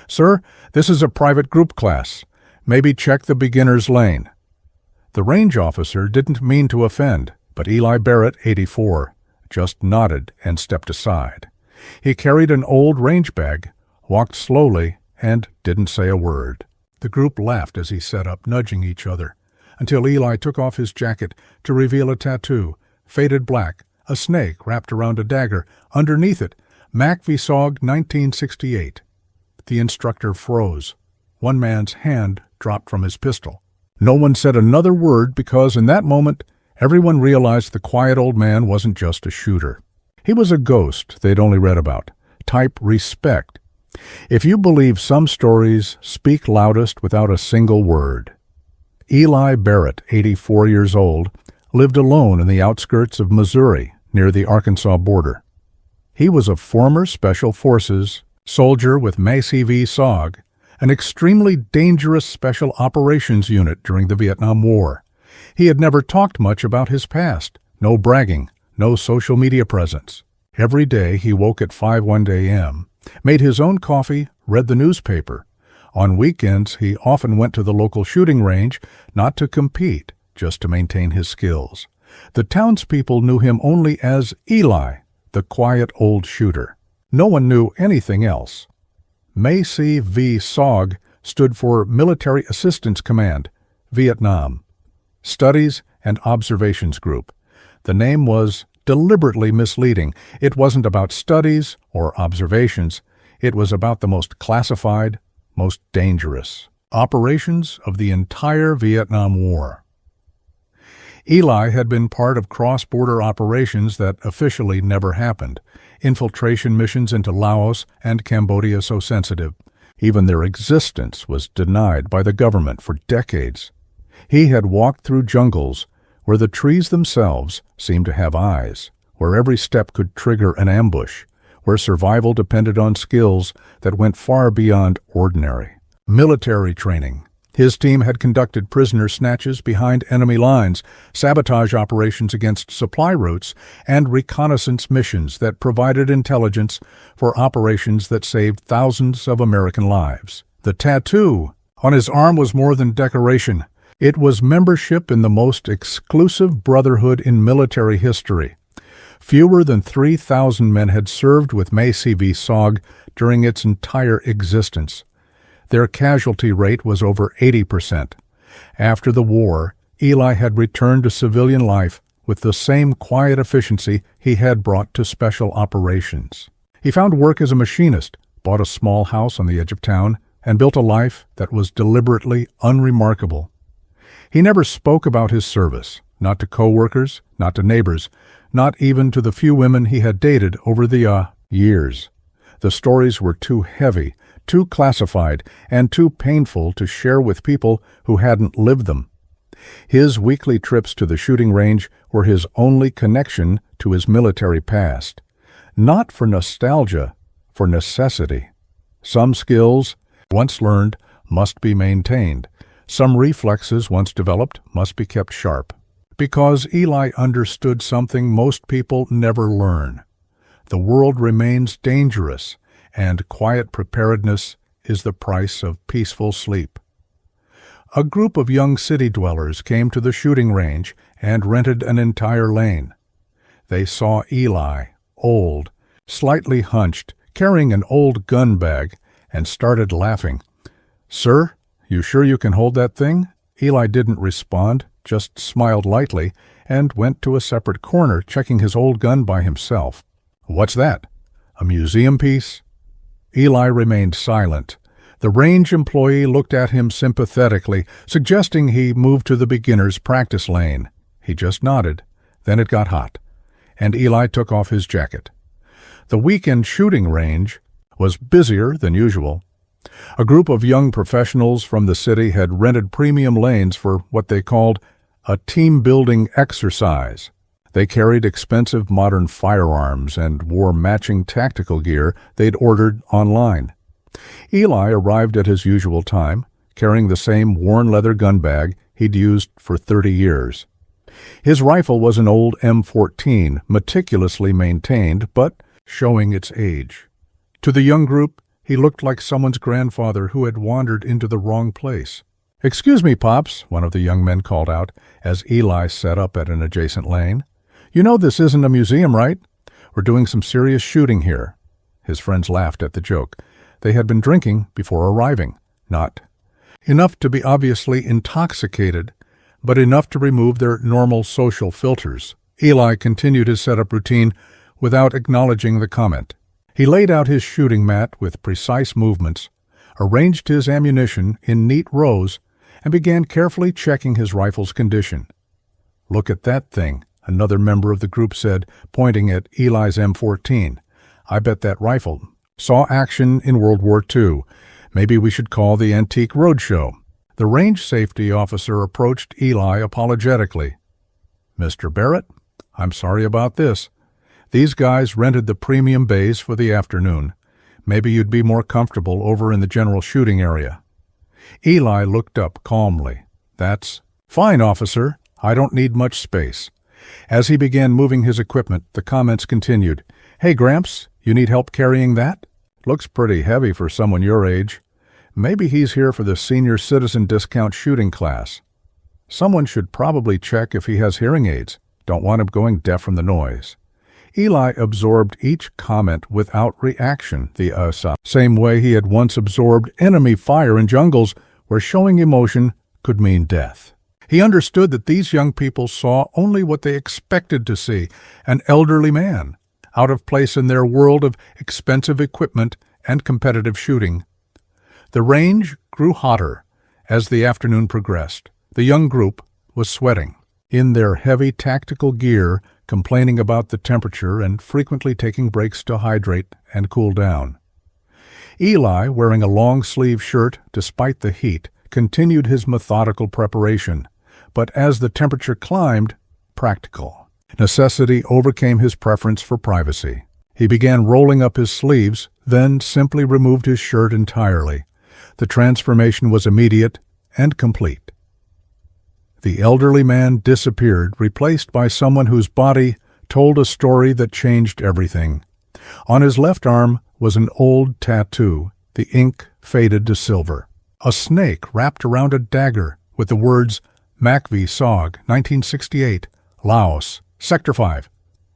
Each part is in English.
"Sir, this is a private group class. Maybe check the beginner's lane." The range officer didn't mean to offend, but Eli Barrett, 84, just nodded and stepped aside. He carried an old range bag, walked slowly, and didn't say a word. The group laughed as he sat up, nudging each other, until Eli took off his jacket to reveal a tattoo, faded black, a snake wrapped around a dagger. Underneath it, Mac v. Sog, 1968. The instructor froze. One man's hand dropped from his pistol. No one said another word because in that moment, everyone realized the quiet old man wasn't just a shooter. He was a ghost they'd only read about. Type respect. If you believe some stories speak loudest without a single word. Eli Barrett, 84 years old, lived alone in the outskirts of Missouri, near the Arkansas border. He was a former Special Forces soldier with Mockery v. Sog, an extremely dangerous special operations unit during the Vietnam War. He had never talked much about his past, no bragging, no social media presence. Every day he woke at 5:01 a.m., made his own coffee, read the newspaper. On weekends he often went to the local shooting range, not to compete, just to maintain his skills. The townspeople knew him only as Eli, the quiet old shooter. No one knew anything else. Mockery v. Sog stood for Military Assistance Command, Vietnam, Studies and Observations Group. The name was deliberately misleading. It wasn't about studies or observations. It was about the most classified, most dangerous operations of the entire Vietnam War. Eli had been part of cross-border operations that officially never happened. Infiltration missions into Laos and Cambodia so sensitive. Even their existence was denied by the government for decades. He had walked through jungles where the trees themselves seemed to have eyes, where every step could trigger an ambush, where survival depended on skills that went far beyond ordinary. Military training. His team had conducted prisoner snatches behind enemy lines, sabotage operations against supply routes, and reconnaissance missions that provided intelligence for operations that saved thousands of American lives. The tattoo on his arm was more than decoration. It was membership in the most exclusive brotherhood in military history. Fewer than 3,000 men had served with Mockery v. Sog during its entire existence. Their casualty rate was over 80%. After the war, Eli had returned to civilian life with the same quiet efficiency he had brought to special operations. He found work as a machinist, bought a small house on the edge of town, and built a life that was deliberately unremarkable. He never spoke about his service, not to co-workers, not to neighbors, not even to the few women he had dated over the years. The stories were too heavy, too classified, and too painful to share with people who hadn't lived them. His weekly trips to the shooting range were his only connection to his military past. Not for nostalgia, for necessity. Some skills, once learned, must be maintained. Some reflexes, once developed, must be kept sharp. Because Eli understood something most people never learn. The world remains dangerous, and quiet preparedness is the price of peaceful sleep. A group of young city dwellers came to the shooting range and rented an entire lane. They saw Eli, old, slightly hunched, carrying an old gun bag, and started laughing. "Sir, you sure you can hold that thing?" Eli didn't respond, just smiled lightly, and went to a separate corner, checking his old gun by himself. "What's that? A museum piece?" Eli remained silent. The range employee looked at him sympathetically, suggesting he move to the beginner's practice lane. He just nodded. Then it got hot, and Eli took off his jacket. The weekend shooting range was busier than usual. A group of young professionals from the city had rented premium lanes for what they called a team-building exercise. They carried expensive modern firearms and wore matching tactical gear they'd ordered online. Eli arrived at his usual time, carrying the same worn leather gun bag he'd used for 30 years. His rifle was an old M14, meticulously maintained, but showing its age. To the young group, He looked like someone's grandfather who had wandered into the wrong place. "Excuse me, Pops," one of the young men called out as Eli set up at an adjacent lane. "You know this isn't a museum, right? We're doing some serious shooting here." His friends laughed at the joke. They had been drinking before arriving. Not enough to be obviously intoxicated, but enough to remove their normal social filters. Eli continued his setup routine without acknowledging the comment. He laid out his shooting mat with precise movements, arranged his ammunition in neat rows, and began carefully checking his rifle's condition. "Look at that thing," another member of the group said, pointing at Eli's M14. "I bet that rifle saw action in World War II. Maybe we should call the Antique Roadshow." The range safety officer approached Eli apologetically. "Mr. Barrett, I'm sorry about this. These guys rented the premium bays for the afternoon. Maybe you'd be more comfortable over in the general shooting area." Eli looked up calmly. "That's fine, officer. I don't need much space." As he began moving his equipment, the comments continued. "Hey, Gramps, you need help carrying that? Looks pretty heavy for someone your age. Maybe he's here for the senior citizen discount shooting class. Someone should probably check if he has hearing aids. Don't want him going deaf from the noise." Eli absorbed each comment without reaction, the same way he had once absorbed enemy fire in jungles where showing emotion could mean death. He understood that these young people saw only what they expected to see, an elderly man, out of place in their world of expensive equipment and competitive shooting. The range grew hotter as the afternoon progressed. The young group was sweating. In their heavy tactical gear, complaining about the temperature and frequently taking breaks to hydrate and cool down. Eli, wearing a long-sleeve shirt despite the heat, continued his methodical preparation, but as the temperature climbed, practical. Necessity overcame his preference for privacy. He began rolling up his sleeves, then simply removed his shirt entirely. The transformation was immediate and complete. The elderly man disappeared, replaced by someone whose body told a story that changed everything. On his left arm was an old tattoo, the ink faded to silver. A snake wrapped around a dagger with the words "Mockery, SOG, 1968, Laos, Sector 5.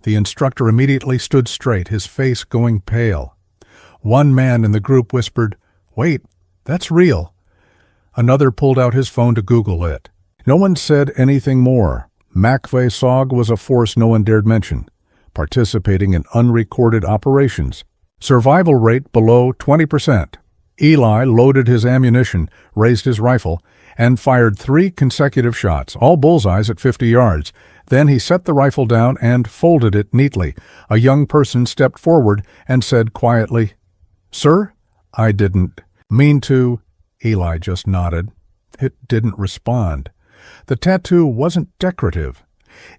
The instructor immediately stood straight, his face going pale. One man in the group whispered, "Wait, that's real." Another pulled out his phone to Google it. No one said anything more. Mockery SOG was a force no one dared mention, participating in unrecorded operations. Survival rate below 20%. Eli loaded his ammunition, raised his rifle, and fired 3 consecutive shots, all bullseyes at 50 yards. Then he set the rifle down and folded it neatly. A young person stepped forward and said quietly, "Sir, I didn't mean to." Eli just nodded. It didn't respond. The tattoo wasn't decorative.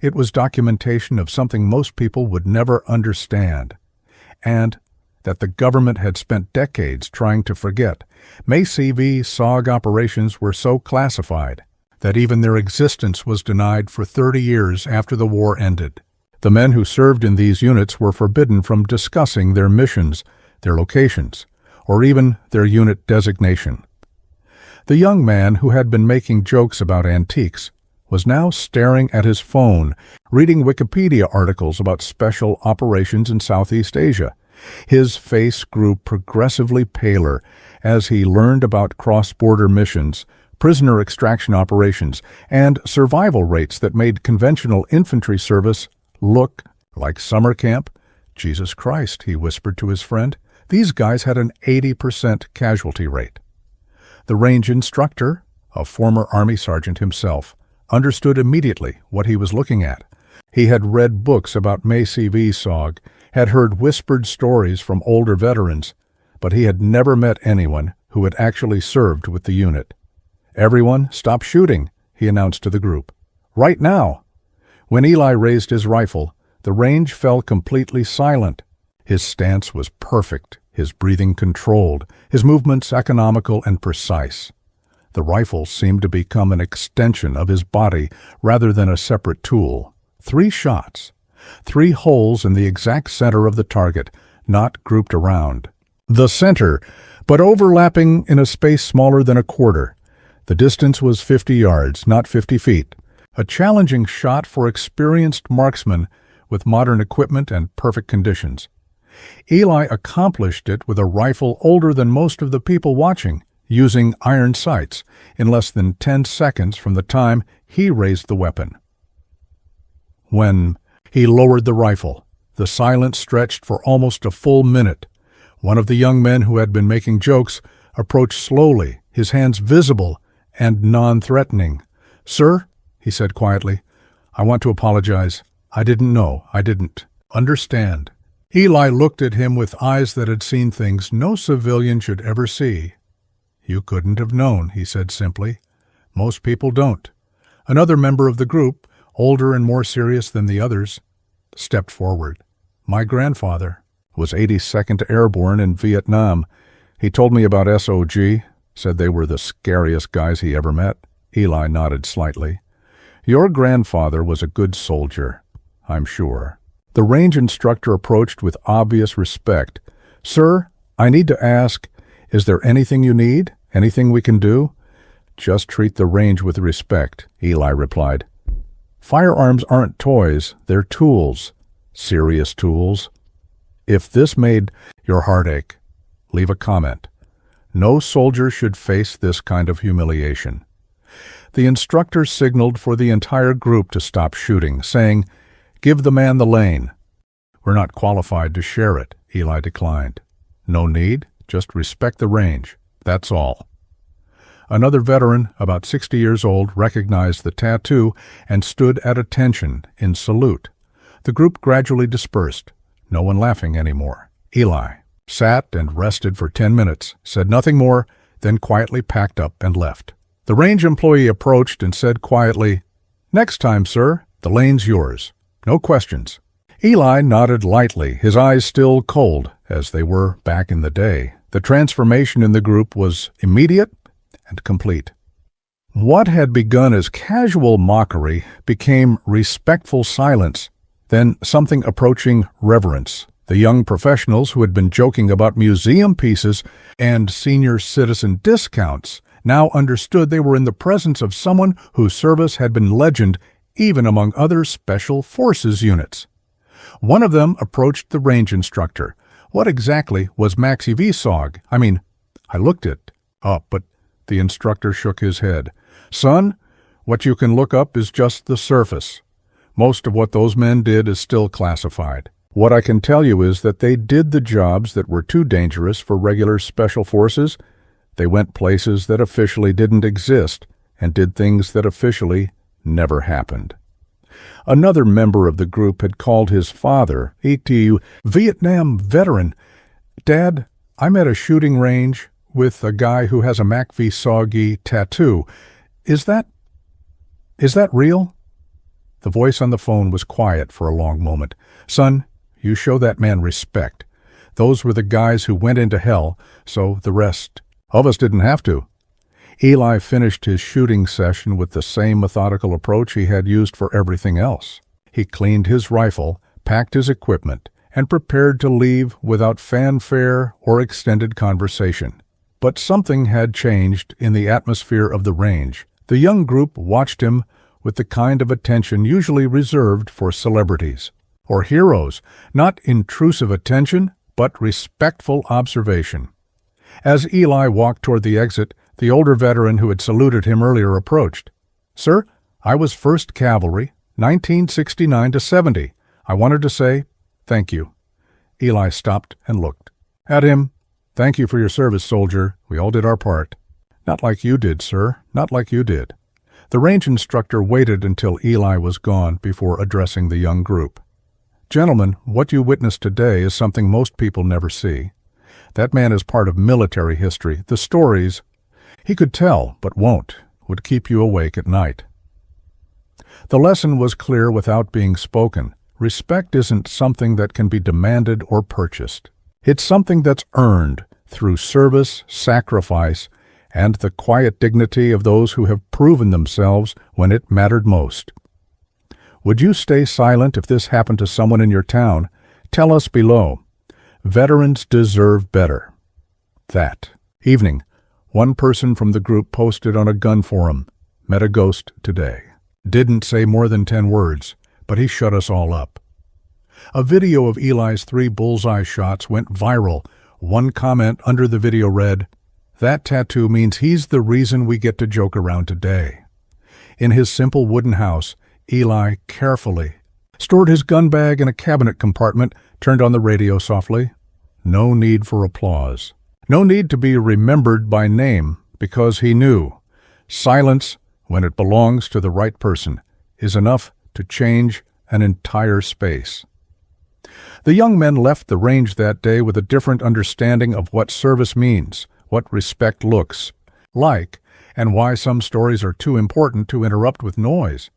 It was documentation of something most people would never understand, and that the government had spent decades trying to forget. MACV SOG operations were so classified that even their existence was denied for 30 years after the war ended. The men who served in these units were forbidden from discussing their missions, their locations, or even their unit designation. The young man who had been making jokes about antiques was now staring at his phone, reading Wikipedia articles about special operations in Southeast Asia. His face grew progressively paler as he learned about cross-border missions, prisoner extraction operations, and survival rates that made conventional infantry service look like summer camp. "Jesus Christ," he whispered to his friend, "these guys had an 80% casualty rate." The range instructor, a former Army sergeant himself, understood immediately what he was looking at. He had read books about MACV SOG, had heard whispered stories from older veterans, but he had never met anyone who had actually served with the unit. "Everyone, stop shooting," he announced to the group. "Right now." When Eli raised his rifle, the range fell completely silent. His stance was perfect, his breathing controlled, his movements economical and precise. The rifle seemed to become an extension of his body rather than a separate tool. 3 shots, 3 holes in the exact center of the target, not grouped around. The center, but overlapping in a space smaller than a quarter. The distance was 50 yards, not 50 feet. A challenging shot for experienced marksmen with modern equipment and perfect conditions. Eli accomplished it with a rifle older than most of the people watching, using iron sights in less than 10 seconds from the time he raised the weapon. When he lowered the rifle, the silence stretched for almost a full minute. One of the young men who had been making jokes approached slowly, his hands visible and non-threatening. "Sir," he said quietly, "I want to apologize. I didn't know. I didn't understand." Eli looked at him with eyes that had seen things no civilian should ever see. "You couldn't have known," he said simply. "Most people don't." Another member of the group, older and more serious than the others, stepped forward. "My grandfather was 82nd Airborne in Vietnam. He told me about SOG, said they were the scariest guys he ever met." Eli nodded slightly. "Your grandfather was a good soldier, I'm sure." The range instructor approached with obvious respect. "Sir, I need to ask, is there anything you need? Anything we can do?" "Just treat the range with respect," Eli replied. "Firearms aren't toys, they're tools. Serious tools. If this made your heart ache, leave a comment. No soldier should face this kind of humiliation." The instructor signaled for the entire group to stop shooting, saying, "Give the man the lane." "We're not qualified to share it," Eli declined. "No need, just respect the range. That's all." Another veteran, about 60 years old, recognized the tattoo and stood at attention in salute. The group gradually dispersed, no one laughing anymore. Eli sat and rested for 10 minutes, said nothing more, then quietly packed up and left. The range employee approached and said quietly, "Next time, sir, the lane's yours. No questions." Eli nodded lightly, his eyes still cold, as they were back in the day. The transformation in the group was immediate and complete. What had begun as casual mockery became respectful silence, then something approaching reverence. The young professionals who had been joking about museum pieces and senior citizen discounts now understood they were in the presence of someone whose service had been legend even among other special forces units. One of them approached the range instructor. "What exactly was Maxi VSOG? I looked it up, but..." The instructor shook his head. "Son, what you can look up is just the surface. Most of what those men did is still classified. What I can tell you is that they did the jobs that were too dangerous for regular special forces. They went places that officially didn't exist and did things that officially never happened." Another member of the group had called his father, ETU, Vietnam veteran. "Dad, I'm at a shooting range with a guy who has a Mac V Soggy tattoo. Is that real?" The voice on the phone was quiet for a long moment. "Son, you show that man respect. Those were the guys who went into hell, so the rest of us didn't have to." Eli finished his shooting session with the same methodical approach he had used for everything else. He cleaned his rifle, packed his equipment, and prepared to leave without fanfare or extended conversation. But something had changed in the atmosphere of the range. The young group watched him with the kind of attention usually reserved for celebrities or heroes, not intrusive attention, but respectful observation. As Eli walked toward the exit, the older veteran who had saluted him earlier approached. "Sir, I was 1st Cavalry, 1969 to 70. I wanted to say thank you." Eli stopped and looked at him. "Thank you for your service, soldier. We all did our part." "Not like you did, sir. Not like you did." The range instructor waited until Eli was gone before addressing the young group. "Gentlemen, what you witnessed today is something most people never see. That man is part of military history. The stories he could tell, but won't, would keep you awake at night." The lesson was clear without being spoken. Respect isn't something that can be demanded or purchased. It's something that's earned through service, sacrifice, and the quiet dignity of those who have proven themselves when it mattered most. Would you stay silent if this happened to someone in your town? Tell us below. Veterans deserve better. That evening, one person from the group posted on a gun forum, "Met a ghost today." Didn't say more than 10 words, but he shut us all up. A video of Eli's 3 bullseye shots went viral. One comment under the video read, "That tattoo means he's the reason we get to joke around today." In his simple wooden house, Eli carefully stored his gun bag in a cabinet compartment, turned on the radio softly. No need for applause. No need to be remembered by name, because he knew silence, when it belongs to the right person, is enough to change an entire space. The young men left the range that day with a different understanding of what service means, what respect looks like, and why some stories are too important to interrupt with noise.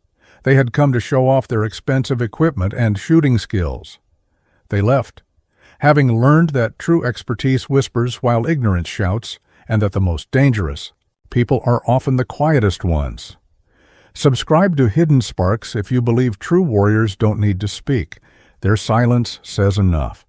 They had come to show off their expensive equipment and shooting skills. They left, having learned that true expertise whispers while ignorance shouts, and that the most dangerous people are often the quietest ones. Subscribe to Hidden Sparks if you believe true warriors don't need to speak. Their silence says enough.